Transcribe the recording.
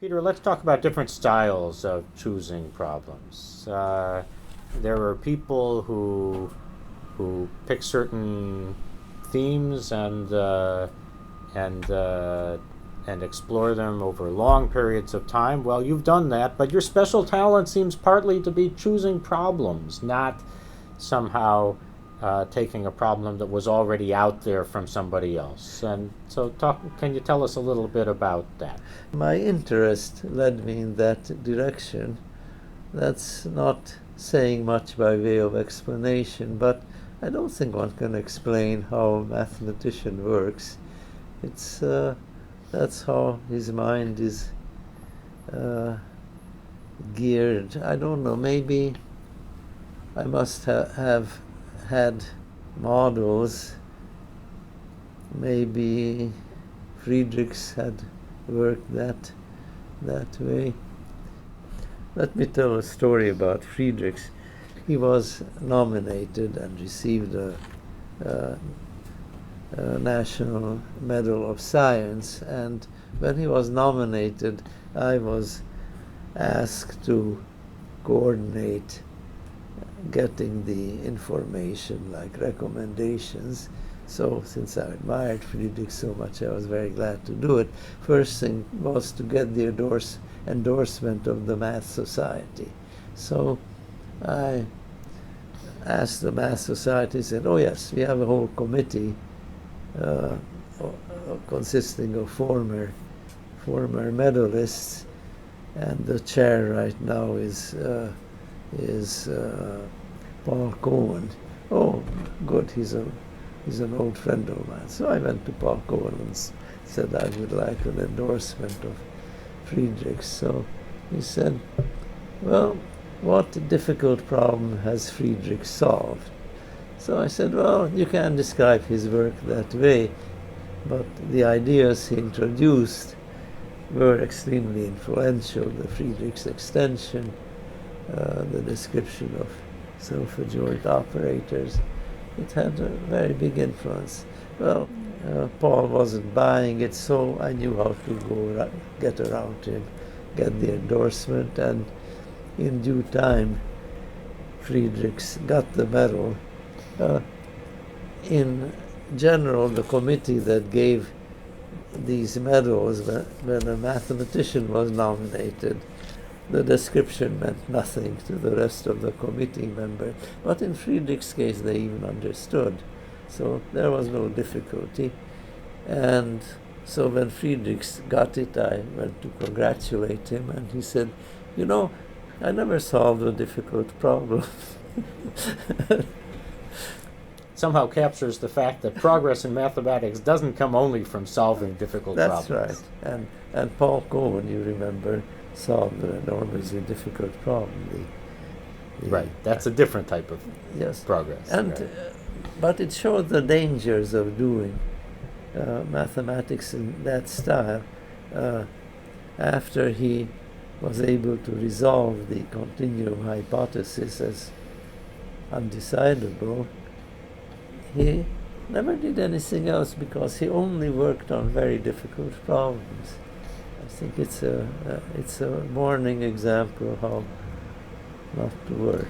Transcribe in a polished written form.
Peter, let's talk about different styles of choosing problems. There are people who pick certain themes and and explore them over long periods of time. Well, you've done that, but your special talent seems partly to be choosing problems, not somehow taking a problem that was already out there from somebody else. And so, can you tell us a little bit about that? My interest led me in that direction. That's not saying much by way of explanation, but I don't think one can explain how a mathematician works. It's that's how his mind is uh, geared. I don't know. Maybe I must have had models. Maybe Friedrichs had worked that way. Let me tell a story about Friedrichs. He was nominated and received a National Medal of Science, and when he was nominated, I was asked to coordinate getting the information, like recommendations. So, since I admired Friedrich so much, I was very glad to do it. First thing was to get the endorsement of the Math Society. So, I asked the Math Society, said, "Oh yes, we have a whole committee uh, consisting of former medalists, and the chair right now is Paul Cohen." "Oh, good, he's an old friend of mine." So I went to Paul Cohen and said I would like an endorsement of Friedrichs. So he said, "Well, what difficult problem has Friedrich solved?" So I said, "Well, you can describe his work that way, but the ideas he introduced were extremely influential. The Friedrichs extension, the description of self-adjoint operators, it had a very big influence." Well, Paul wasn't buying it, so I knew how to get around him, get the endorsement, and in due time, Friedrichs got the medal. In general, the committee that gave these medals, when a mathematician was nominated, the description meant nothing to the rest of the committee members. But in Friedrich's case, they even understood. So there was no difficulty. And so when Friedrichs got it, I went to congratulate him, and he said, "You know, I never solved a difficult problem." Somehow captures the fact that progress in mathematics doesn't come only from solving difficult That's problems. right. And Paul Cohen, you remember, solved an enormously difficult problem. Right. That's a different type of Yes. progress. And right. but it showed the dangers of doing mathematics in that style. After he was able to resolve the continuum hypothesis as undecidable, he never did anything else because he only worked on very difficult problems. I think it's a morning example of how not to work.